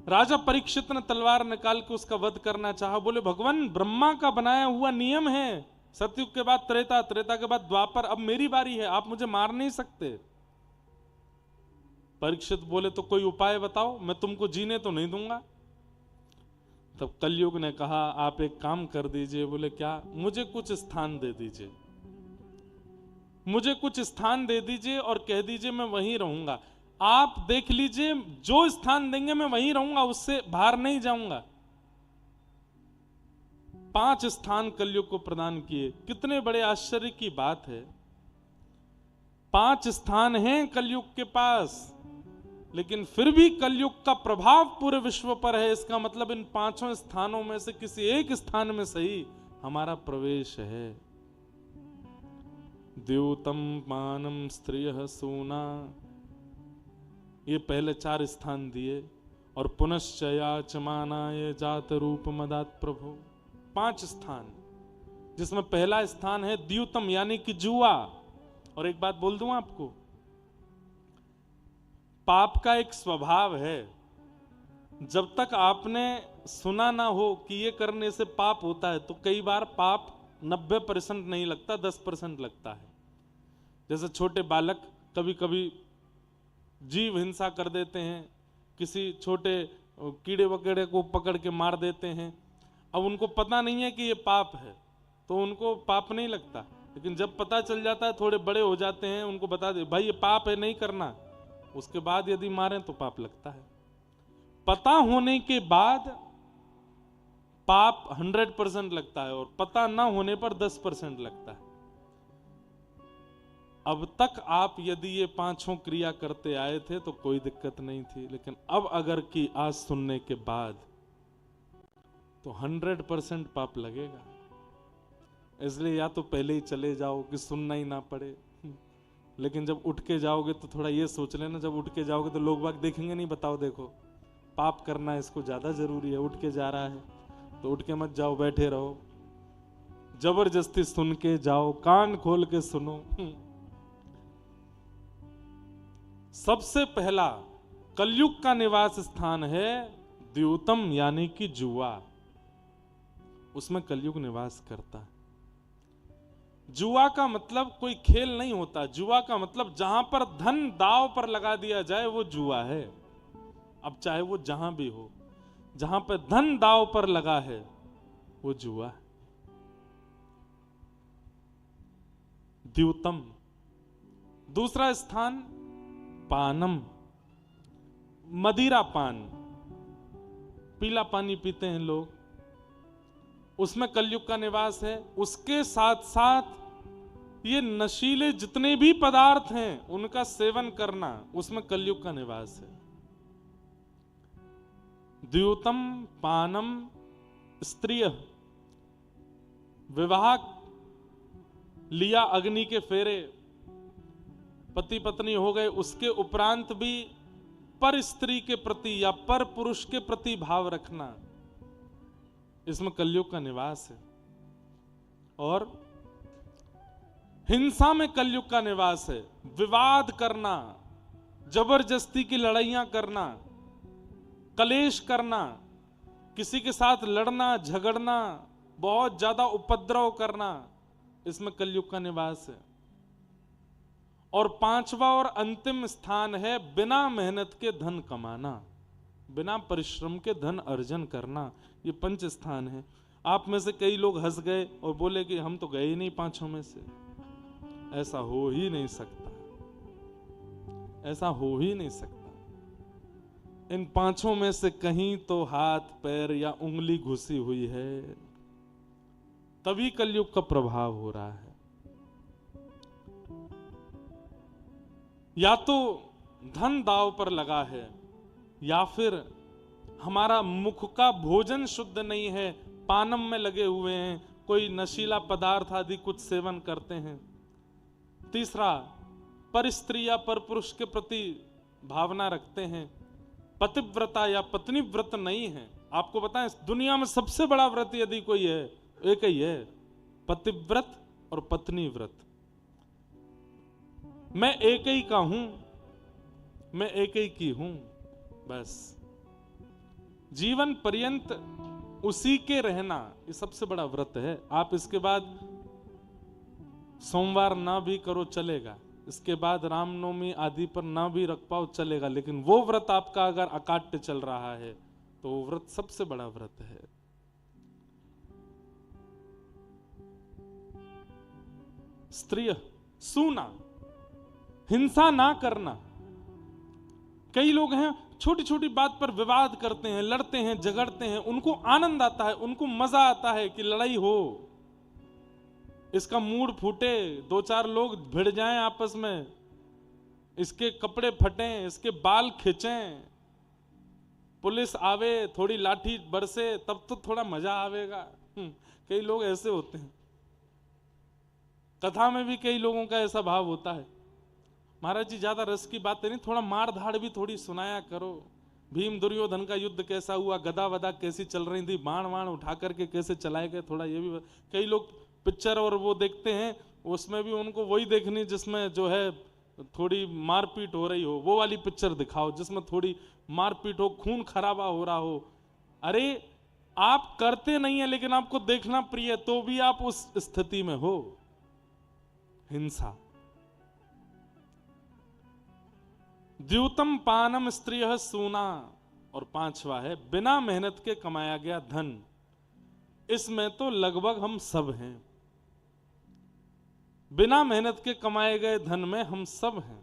राजा परीक्षित ने तलवार निकाल के उसका वध करना चाहा। बोले भगवान, ब्रह्मा का बनाया हुआ नियम है, सतयुग के बाद त्रेता, त्रेता के बाद द्वापर, अब मेरी बारी है, आप मुझे मार नहीं सकते। परीक्षित बोले तो कोई उपाय बताओ, मैं तुमको जीने तो नहीं दूंगा। तब कलयुग ने कहा आप एक काम कर दीजिए। बोले क्या? मुझे कुछ स्थान दे दीजिए, मुझे कुछ स्थान दे दीजिए और कह दीजिए मैं वहीं रहूंगा। आप देख लीजिए, जो स्थान देंगे मैं वहीं रहूंगा, उससे बाहर नहीं जाऊंगा। 5 स्थान कलयुग को प्रदान किए। कितने बड़े आश्चर्य की बात है, 5 स्थान हैं कलयुग के पास, लेकिन फिर भी कलयुग का प्रभाव पूरे विश्व पर है। इसका मतलब इन 5 स्थानों में से किसी एक स्थान में सही हमारा प्रवेश है। द्यूतम मानम स्त्रियः सूना, ये पहले 4 स्थान दिए। और पुनश्चयाचमानाय जात रूप मदात प्रभु, 5 स्थान, जिसमें पहला स्थान है द्यूतम यानी कि जुआ। और एक बात बोल दूं आपको, पाप का एक स्वभाव है, जब तक आपने सुना ना हो कि ये करने से पाप होता है, तो कई बार पाप 90% नहीं लगता, 10% लगता है। जैसे छोटे बालक कभी कभी जीव हिंसा कर देते हैं, किसी छोटे कीड़े वकीड़े को पकड़ के मार देते हैं। अब उनको पता नहीं है कि ये पाप है, तो उनको पाप नहीं लगता। लेकिन जब पता चल जाता है, थोड़े बड़े हो जाते हैं, उनको बता दे भाई ये पाप है, नहीं करना, उसके बाद यदि मारें तो पाप लगता है। पता होने के बाद पाप 100% लगता है, और पता ना होने पर 10% लगता है। अब तक आप यदि ये 5 क्रिया करते आए थे तो कोई दिक्कत नहीं थी, लेकिन अब अगर की आज सुनने के बाद तो 100% पाप लगेगा। इसलिए या तो पहले ही चले जाओ कि सुनना ही ना पड़े, लेकिन जब उठ के जाओगे तो थोड़ा ये सोच लेना, जब उठ के जाओगे तो लोग बाग देखेंगे नहीं, बताओ देखो पाप करना इसको ज्यादा जरूरी है, उठ के जा रहा है, तो उठ के मत जाओ, बैठे रहो, जबरदस्ती सुन के जाओ, कान खोल के सुनो। सबसे पहला कलयुग का निवास स्थान है द्यूतम यानी कि जुआ, उसमें कलयुग निवास करता है। जुआ का मतलब कोई खेल नहीं होता, जुआ का मतलब जहां पर धन दांव पर लगा दिया जाए वो जुआ है। अब चाहे वो जहां भी हो, जहां पर धन दांव पर लगा है वो जुआ है। द्यूतम। दूसरा स्थान पानम, मदिरा पान, पीला पानी पीते हैं लोग, उसमें कलयुग का निवास है। उसके साथ साथ ये नशीले जितने भी पदार्थ हैं उनका सेवन करना, उसमें कलयुग का निवास है। द्यूतम पानम स्त्रिय, विवाह लिया, अग्नि के फेरे, पति पत्नी हो गए, उसके उपरांत भी पर स्त्री के प्रति या पर पुरुष के प्रति भाव रखना, इसमें कलयुग का निवास है। और हिंसा में कलयुग का निवास है। विवाद करना, जबरदस्ती की लड़ाइयां करना, कलेश करना, किसी के साथ लड़ना झगड़ना, बहुत ज्यादा उपद्रव करना, इसमें कलयुग का निवास है। और 5वां और अंतिम स्थान है बिना मेहनत के धन कमाना, बिना परिश्रम के धन अर्जन करना, ये 5 स्थान है। आप में से कई लोग हंस गए और बोले कि हम तो गए ही नहीं 5 में से। ऐसा हो ही नहीं सकता, ऐसा हो ही नहीं सकता। इन 5 में से कहीं तो हाथ पैर या उंगली घुसी हुई है, तभी कलयुग का प्रभाव हो रहा है। या तो धन दांव पर लगा है, या फिर हमारा मुख का भोजन शुद्ध नहीं है, पानम में लगे हुए हैं, कोई नशीला पदार्थ आदि कुछ सेवन करते हैं। तीसरा, पर स्त्री या पर पुरुष के प्रति भावना रखते हैं, पतिव्रता या पत्नी व्रत नहीं है। आपको बताएं, दुनिया में सबसे बड़ा व्रत यदि कोई है, एक ही है, पतिव्रत और पत्नी व्रत। मैं एक ही का हूं, मैं एक ही की हूं, बस। जीवन पर्यंत उसी के रहना, ये सबसे बड़ा व्रत है। आप इसके बाद सोमवार ना भी करो चलेगा, इसके बाद रामनवमी आदि पर ना भी रख पाओ चलेगा, लेकिन वो व्रत आपका अगर अकाट्य चल रहा है तो वो व्रत सबसे बड़ा व्रत है। स्त्रिय सूना, हिंसा ना करना। कई लोग हैं छोटी छोटी बात पर विवाद करते हैं, लड़ते हैं, झगड़ते हैं, उनको आनंद आता है, उनको मजा आता है कि लड़ाई हो, इसका मूड फूटे, दो चार लोग भिड़ जाएं आपस में, इसके कपड़े फटें, इसके बाल खींचें, पुलिस आवे, थोड़ी लाठी बरसे, तब तो थोड़ा मजा आवेगा। कई लोग ऐसे होते हैं, कथा में भी कई लोगों का ऐसा भाव होता है, महाराज जी ज्यादा रस की बातें नहीं, थोड़ा मार धाड़ भी थोड़ी सुनाया करो। भीम दुर्योधन का युद्ध कैसा हुआ, गदा वदा कैसी चल रही थी, बाण वाण उठा करके कैसे चलाए गए, थोड़ा ये भी। कई लोग पिक्चर और वो देखते हैं, उसमें भी उनको वही देखनी जिसमें जो है थोड़ी मारपीट हो रही हो, वो वाली पिक्चर दिखाओ जिसमें थोड़ी मारपीट हो, खून खराबा हो रहा हो। अरे आप करते नहीं है लेकिन आपको देखना प्रिय है, तो भी आप उस स्थिति में हो। हिंसा। द्यूतम पानम स्त्रियः सूना, और पांचवा है बिना मेहनत के कमाया गया धन। इसमें तो लगभग हम सब हैं, बिना मेहनत के कमाए गए धन में हम सब हैं।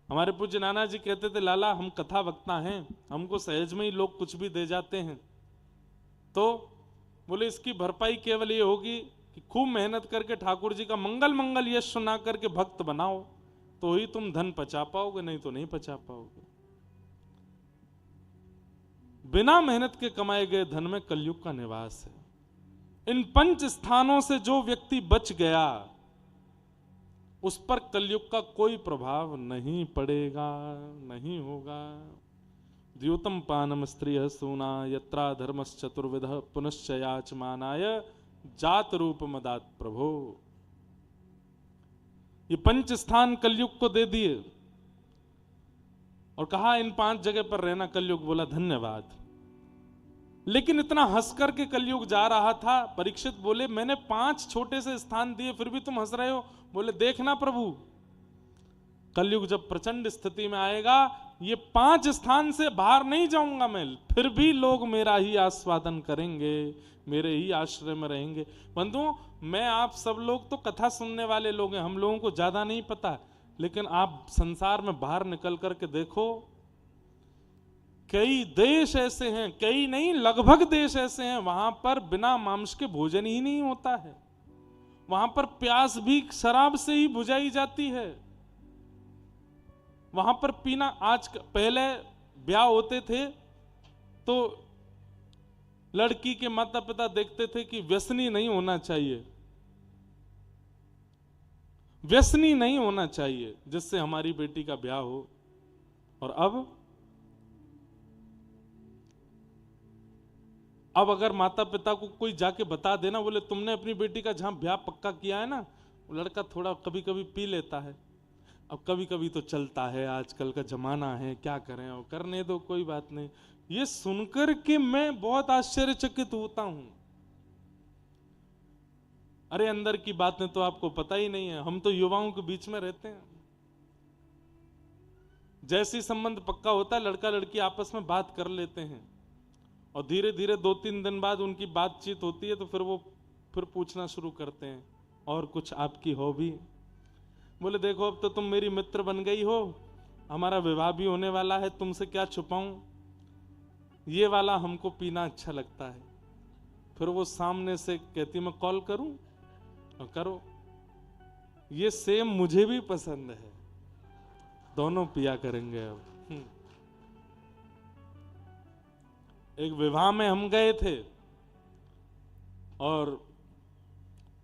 हमारे पूज्य नाना जी कहते थे, लाला हम कथा वक्ता हैं, हमको सहज में ही लोग कुछ भी दे जाते हैं, तो बोले इसकी भरपाई केवल ये होगी कि खूब मेहनत करके ठाकुर जी का मंगल मंगल यश सुना करके भक्त बनाओ, तो ही तुम धन पचा पाओगे, नहीं तो नहीं पचा पाओगे। बिना मेहनत के कमाए गए धन में कलयुग का निवास है। इन 5 स्थानों से जो व्यक्ति बच गया उस पर कलयुग का कोई प्रभाव नहीं पड़ेगा, नहीं होगा। द्यूतम पानम स्त्रियः सूना, यत्रा धर्मश्चतुर्विधः पुनश्च याचमानाय जात रूप मदात प्रभो। ये 5 स्थान कलयुग को दे दिए और कहा इन 5 जगह पर रहना। कलयुग बोला धन्यवाद। लेकिन इतना हंस करके कलयुग जा रहा था, परीक्षित बोले मैंने 5 छोटे से स्थान दिए फिर भी तुम हंस रहे हो। बोले देखना प्रभु, कलयुग जब प्रचंड स्थिति में आएगा, ये 5 स्थान से बाहर नहीं जाऊंगा मैं, फिर भी लोग मेरा ही आस्वादन करेंगे, मेरे ही आश्रय में रहेंगे। बंधुओं, मैं आप सब लोग तो कथा सुनने वाले लोग हैं, हम लोगों को ज्यादा नहीं पता, लेकिन आप संसार में बाहर निकल करके देखो, कई देश ऐसे हैं, कई नहीं लगभग देश ऐसे हैं, वहां पर बिना मांस के भोजन ही नहीं होता है। वहां पर प्यास भी शराब से ही बुझाई जाती है। वहां पर पीना, आज पहले ब्याह होते थे तो लड़की के माता पिता देखते थे कि व्यसनी नहीं होना चाहिए, व्यसनी नहीं होना चाहिए जिससे हमारी बेटी का ब्याह हो। और अब अगर माता पिता को कोई जाके बता देना, बोले तुमने अपनी बेटी का जहां ब्याह पक्का किया है ना, वो लड़का थोड़ा कभी कभी पी लेता है, अब कभी कभी तो चलता है, आजकल का जमाना है, क्या करें, और करने दो, कोई बात नहीं। ये सुनकर के मैं बहुत आश्चर्यचकित होता हूं। अरे अंदर की बातें तो आपको पता ही नहीं है, हम तो युवाओं के बीच में रहते हैं। जैसी संबंध पक्का होता है, लड़का लड़की आपस में बात कर लेते हैं, और धीरे धीरे 2-3 दिन बाद उनकी बातचीत होती है, तो फिर वो पूछना शुरू करते हैं, और कुछ आपकी हॉबी? बोले देखो अब तो तुम मेरी मित्र बन गई हो, हमारा विवाह भी होने वाला है, तुमसे क्या छुपाऊं, ये वाला हमको पीना अच्छा लगता है। फिर वो सामने से कहती मैं कॉल करूं, और करो, ये सेम मुझे भी पसंद है, दोनों पिया करेंगे। अब एक विवाह में हम गए थे, और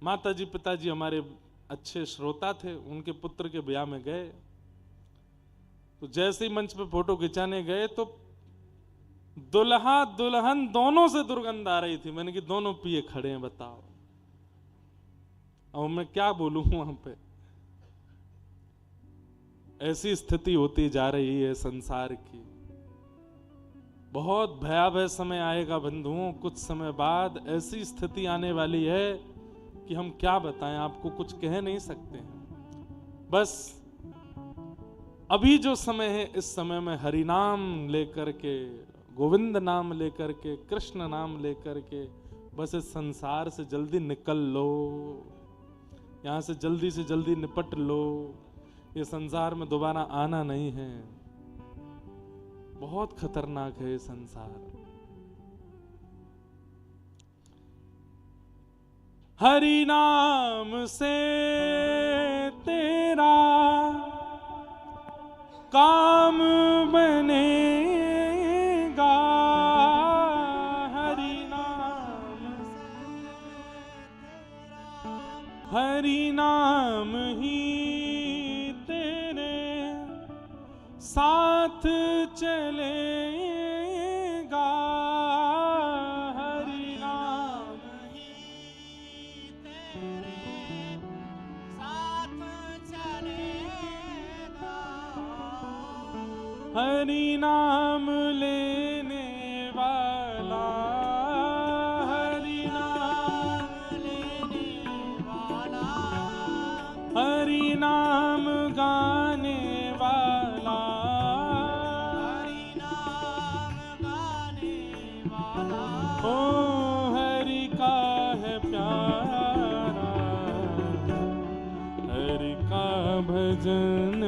माताजी पिताजी हमारे अच्छे श्रोता थे, उनके पुत्र के ब्याह में गए, तो जैसे ही मंच पे फोटो खिंचाने गए तो दुल्हा दुल्हन दोनों से दुर्गंध आ रही थी। मैंने कि दोनों पिए खड़े हैं, बताओ अब मैं क्या बोलूं वहां पे। ऐसी स्थिति होती जा रही है संसार की। बहुत भयावह समय आएगा बंधुओं। कुछ समय बाद ऐसी स्थिति आने वाली है कि हम क्या बताएं, आपको कुछ कह नहीं सकते हैं। बस अभी जो समय है, इस समय में हरि नाम लेकर के, गोविंद नाम लेकर के, कृष्ण नाम लेकर के बस इस संसार से जल्दी निकल लो, यहां से जल्दी निपट लो। ये संसार में दोबारा आना नहीं है, बहुत खतरनाक है ये संसार। हरि नाम से तेरा काम बनेगा, हरि नाम ही तेरे साथ चलेगा, हरि नाम ही तेरे साथ चलेगा, हरि नाम लेने वाला, हरि नाम लेने वाला, हरि नाम गाने वाला, हरि नाम गाने वाला, ओ हरि का है प्यारा, हरि का भजन